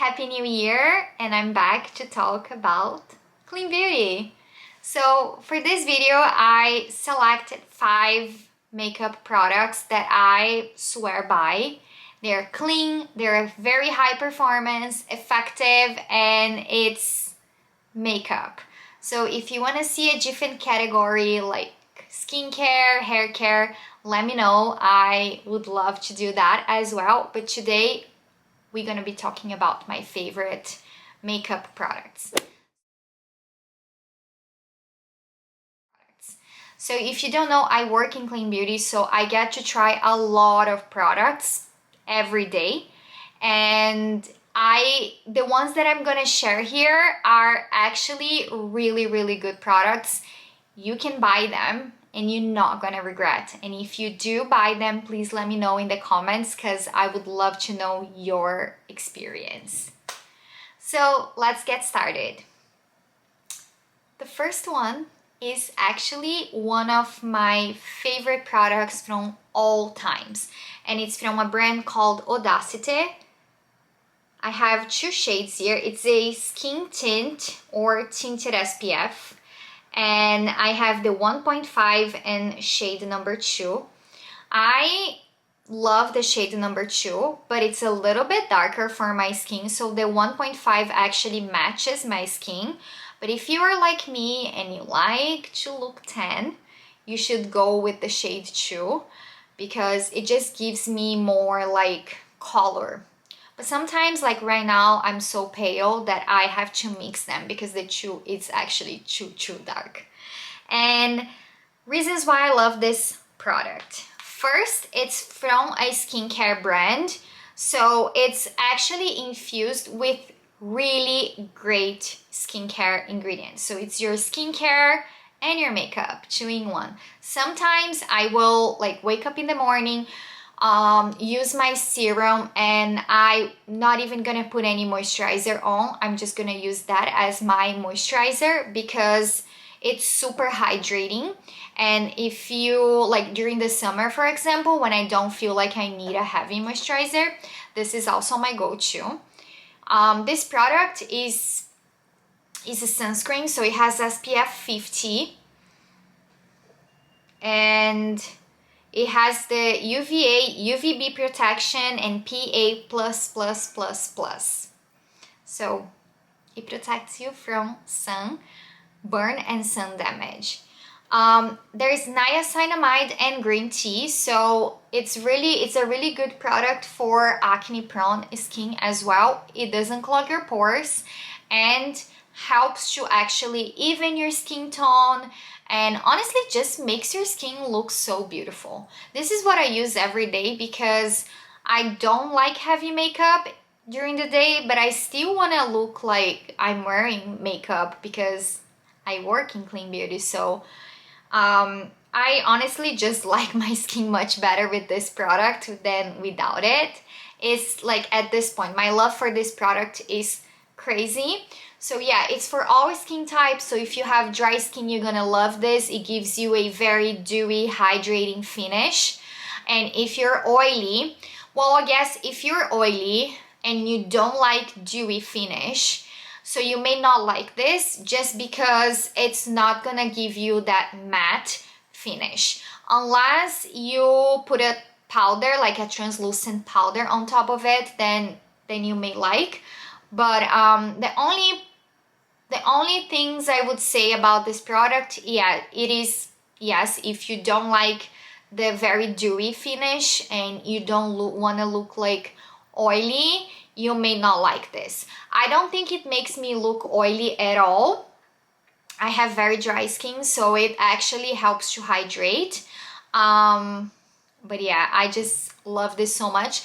Happy New Year, and I'm back to talk about clean beauty. So for this video, I selected 5 makeup products that I swear by. They're clean, they're very high performance, effective, and it's makeup. So if you want to see a different category like skincare, hair care, let me know. I would love to do that as well. But today we're going to be talking about my favorite makeup products. So if you don't know, I work in clean beauty, so I get to try a lot of products every day. And the ones that I'm gonna share here are actually really good products. You can buy them and you're not gonna regret. And if you do buy them, please let me know in the comments because I would love to know your experience. So let's get started. The first one is actually one of my favorite products from all times, and it's from a brand called Audacity. I have 2 shades here. It's a skin tint or tinted SPF, and I have the 1.5 and shade number 2. I love the shade number 2, but it's a little bit darker for my skin, so the 1.5 actually matches my skin. But if you are like me and you like to look tan, you should go with the shade 2 because it just gives me more like color. But sometimes, like right now, I'm so pale that I have to mix them because the 2 is actually too dark. And reasons why I love this product. First, it's from a skincare brand, so it's actually infused with really great skincare ingredients. So it's your skincare and your makeup 2 in 1. Sometimes I will like wake up in the morning, use my serum, and I'm not even gonna put any moisturizer on. I'm just gonna use that as my moisturizer because it's super hydrating. And if you like during the summer, for example, when I don't feel like I need a heavy moisturizer, this is also my go-to. This product is a sunscreen, so it has SPF 50 and it has the UVA, UVB protection and PA++++. So it protects you from sun, burn and sun damage. There is niacinamide and green tea, so it's a really good product for acne prone skin as well. It doesn't clog your pores and helps to actually even your skin tone, and honestly just makes your skin look so beautiful. This is what I use every day because I don't like heavy makeup during the day, but I still want to look like I'm wearing makeup because I work in clean beauty. So I honestly just like my skin much better with this product than without it. It's like at this point, my love for this product is crazy. So yeah, it's for all skin types. So if you have dry skin, you're gonna love this. It gives you a very dewy, hydrating finish. And if you're oily, well, I guess if you're oily and you don't like dewy finish, so you may not like this just because it's not gonna give you that matte finish. Unless you put a powder, like a translucent powder on top of it, then you may like. But the only things I would say about this product, yeah, it is, yes, if you don't like the very dewy finish and you don't wanna look like oily, you may not like this. I don't think it makes me look oily at all. I have very dry skin, so it actually helps to hydrate. But yeah, I just love this so much.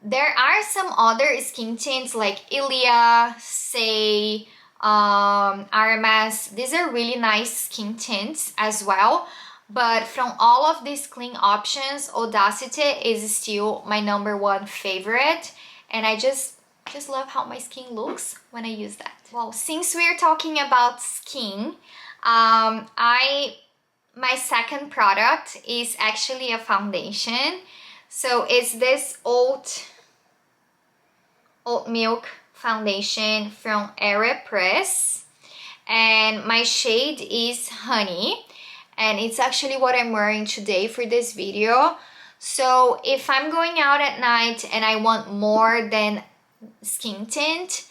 There are some other skin tints like Ilia, Say, RMS. These are really nice skin tints as well. But from all of these clean options, Audacity is still my #1 favorite. And I just love how my skin looks when I use that. Well, since we're talking about skin, my second product is actually a foundation. So it's this Oat Milk foundation from Aeropress, and my shade is Honey, and it's actually what I'm wearing today for this video. So if I'm going out at night and I want more than skin tint,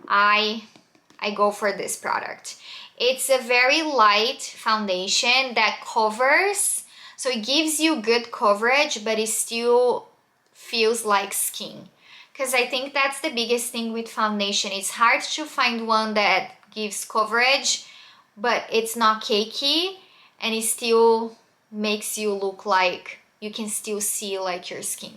I go for this product. It's a very light foundation that covers, so it gives you good coverage, but it still feels like skin. Because I think that's the biggest thing with foundation. It's hard to find one that gives coverage, but it's not cakey, and it still makes you look like you can still see like your skin.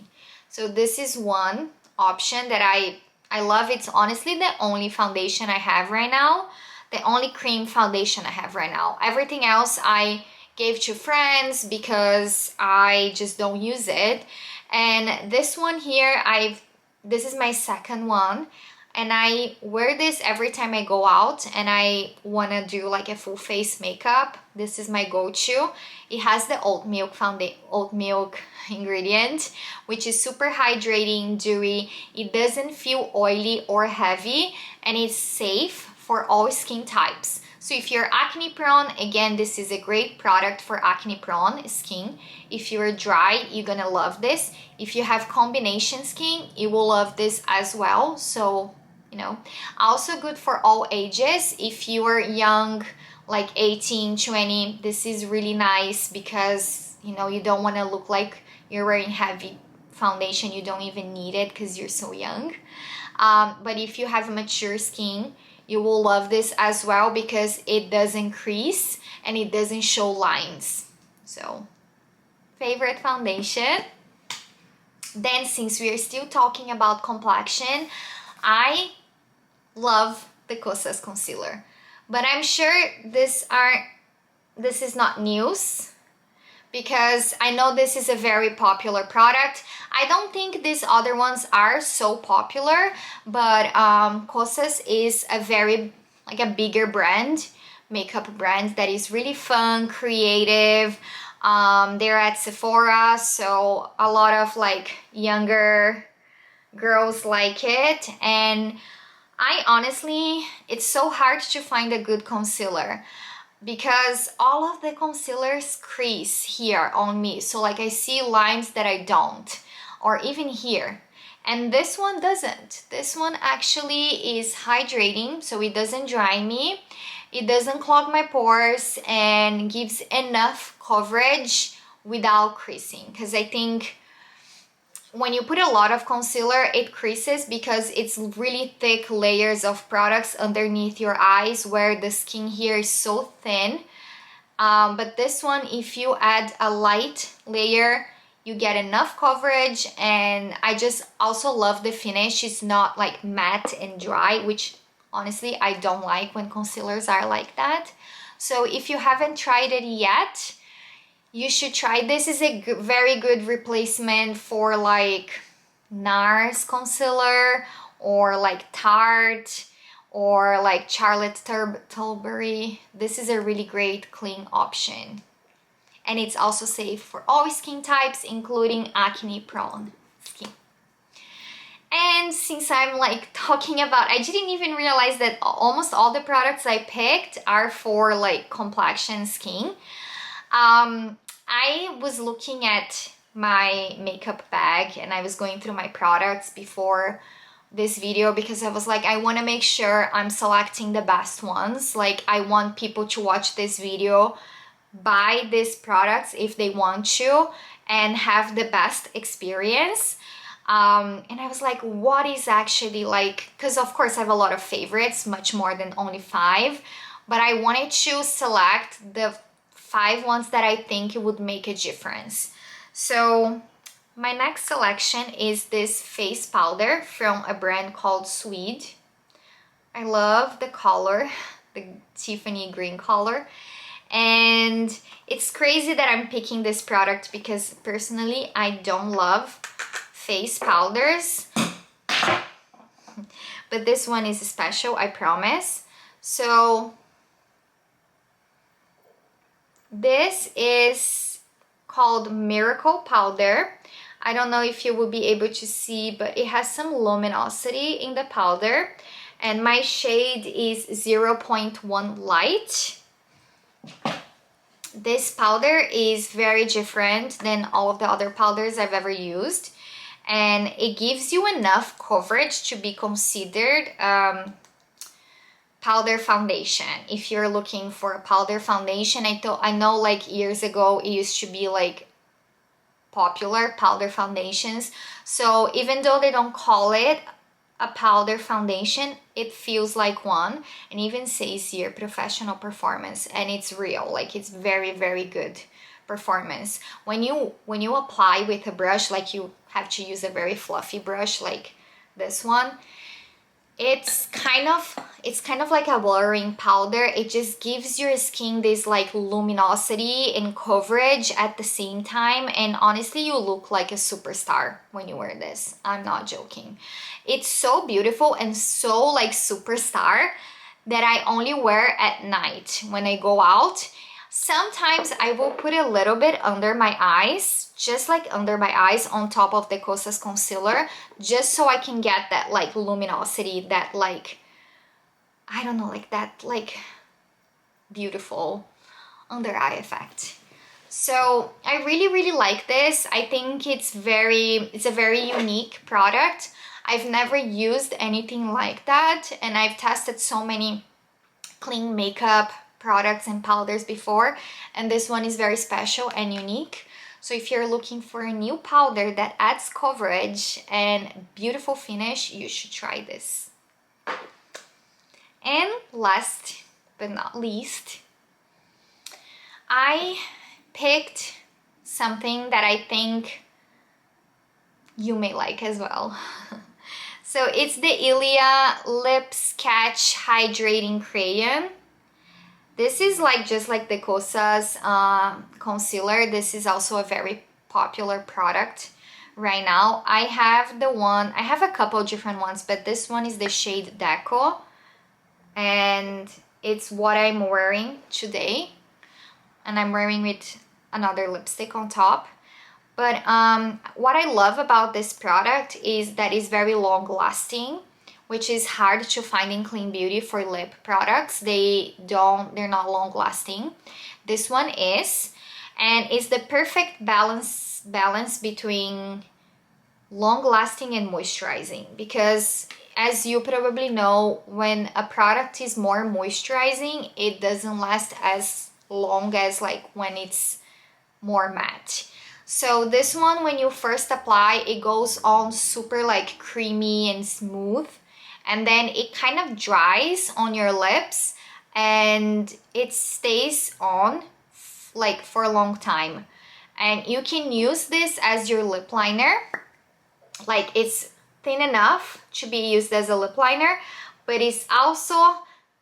So this is one option that I love. It's honestly the only foundation I have right now, the only cream foundation I have right now. Everything else I gave to friends because I just don't use it. And this one here, this is my second one, and I wear this every time I go out and I want to do like a full face makeup. This is my go-to. It has the oat milk ingredient, which is super hydrating, dewy. It doesn't feel oily or heavy, and it's safe for all skin types. So if you're acne prone, again, this is a great product for acne prone skin. If you're dry, you're gonna love this. If you have combination skin, you will love this as well. So, you know, also good for all ages. If you're young, like 18, 20, this is really nice because, you know, you don't wanna look like you're wearing heavy foundation. You don't even need it because you're so young. But if you have mature skin, you will love this as well because it doesn't crease and it doesn't show lines. So, favorite foundation. Then, since we are still talking about complexion, I love the Kosas concealer. But I'm sure this is not news, because I know this is a very popular product. I don't think these other ones are so popular, but Kosas is a very, like a bigger brand, makeup brand that is really fun, creative. They're at Sephora, so a lot of like younger girls like it. And I honestly, it's so hard to find a good concealer, because all of the concealers crease here on me. So like I see lines that I don't, or even here. And this one doesn't. This one actually is hydrating, so it doesn't dry me. It doesn't clog my pores and gives enough coverage without creasing. Because I think when you put a lot of concealer, it creases because it's really thick layers of products underneath your eyes where the skin here is so thin. But this one, if you add a light layer, you get enough coverage, and I just also love the finish. It's not like matte and dry, which honestly I don't like when concealers are like that. So if you haven't tried it yet, you should try. This is a very good replacement for like NARS concealer, or like Tarte, or like Charlotte Tilbury. This is a really great clean option. And it's also safe for all skin types, including acne prone skin. And since I'm like talking about, I didn't even realize that almost all the products I picked are for like complexion skin. I was looking at my makeup bag and I was going through my products before this video, because I was like, I want to make sure I'm selecting the best ones. Like, I want people to watch this video, buy these products if they want to, and have the best experience. And I was like, what is actually like, because of course I have a lot of favorites, much more than only 5, but I wanted to select the 5 ones that I think would make a difference. So my next selection is this face powder from a brand called Swede. I love the color, the Tiffany green color. And it's crazy that I'm picking this product because personally I don't love face powders. But this one is special, I promise. So this is called Miracle Powder. I don't know if you will be able to see, but it has some luminosity in the powder. And my shade is 0.1 light. This powder is very different than all of the other powders I've ever used. And it gives you enough coverage to be considered powder foundation. If you're looking for a powder foundation, I know like years ago it used to be like popular powder foundations. So even though they don't call it a powder foundation, it feels like one, and even says here professional performance, and it's real. Like it's very, very good performance. When you apply with a brush, like you have to use a very fluffy brush like this one, it's kind of like a blurring powder. It just gives your skin this like luminosity and coverage at the same time, and honestly you look like a superstar when you wear this. I'm not joking. It's so beautiful and so like superstar that I only wear at night when I go out. Sometimes I will put a little bit under my eyes, just like under my eyes on top of the Kosas concealer, just so I can get that like luminosity, that like, I don't know, like that like beautiful under eye effect. So I really, really like this. I think it's a very unique product. I've never used anything like that, and I've tested so many clean makeup products and powders before, and this one is very special and unique. So if you're looking for a new powder that adds coverage and beautiful finish, you should try this. And last but not least, I picked something that I think you may like as well. So it's the Ilia Lip Sketch Hydrating Crayon. This is like just like the Kosas concealer. This is also a very popular product right now. I have a couple different ones, but this one is the shade Deco, and it's what I'm wearing today, and I'm wearing with another lipstick on top. But what I love about this product is that it's very long lasting, which is hard to find in Clean Beauty for lip products. They're not long lasting. This one is, and it's the perfect balance between long lasting and moisturizing, because as you probably know, when a product is more moisturizing, it doesn't last as long as like when it's more matte. So this one, when you first apply, it goes on super like creamy and smooth, and then it kind of dries on your lips and it stays on like for a long time. And you can use this as your lip liner. Like it's thin enough to be used as a lip liner, but it's also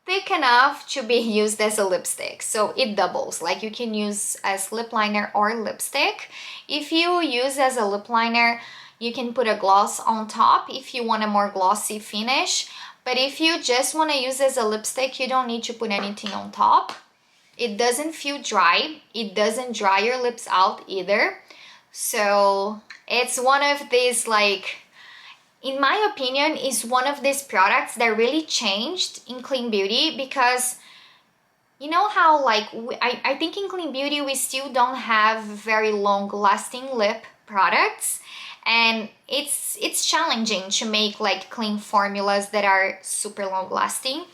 thick enough to be used as a lipstick. So it doubles, like you can use as lip liner or lipstick. If you use as a lip liner, you can put a gloss on top if you want a more glossy finish. But if you just want to use as a lipstick, you don't need to put anything on top. It doesn't feel dry. It doesn't dry your lips out either. So it's one of these, like, in my opinion, is one of these products that really changed in Clean Beauty, because you know how like I think in Clean Beauty we still don't have very long lasting lip products, and it's challenging to make like clean formulas that are super long lasting,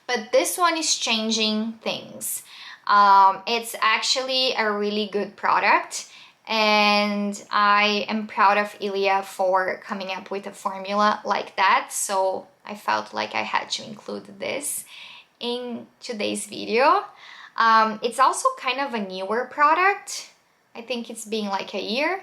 but this one is changing things. It's actually a really good product, and I am proud of Ilia for coming up with a formula like that, so I felt like I had to include this in today's video. It's also kind of a newer product. I think it's been like a year,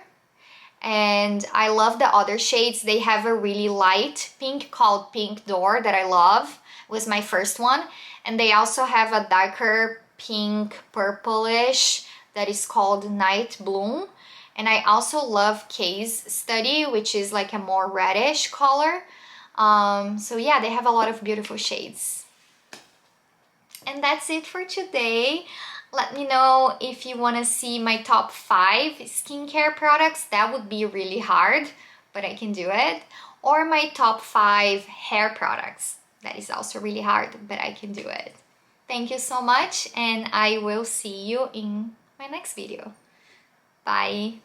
and I love the other shades. They have a really light pink called Pink Door that I love. It was my first one, and they also have a darker pink purplish that is called Night Bloom. And I also love Case Study, which is like a more reddish color. So yeah, they have a lot of beautiful shades. And that's it for today. Let me know if you want to see my top 5 skincare products. That would be really hard, but I can do it. Or my top 5 hair products. That is also really hard, but I can do it. Thank you so much, and I will see you in my next video. Bye!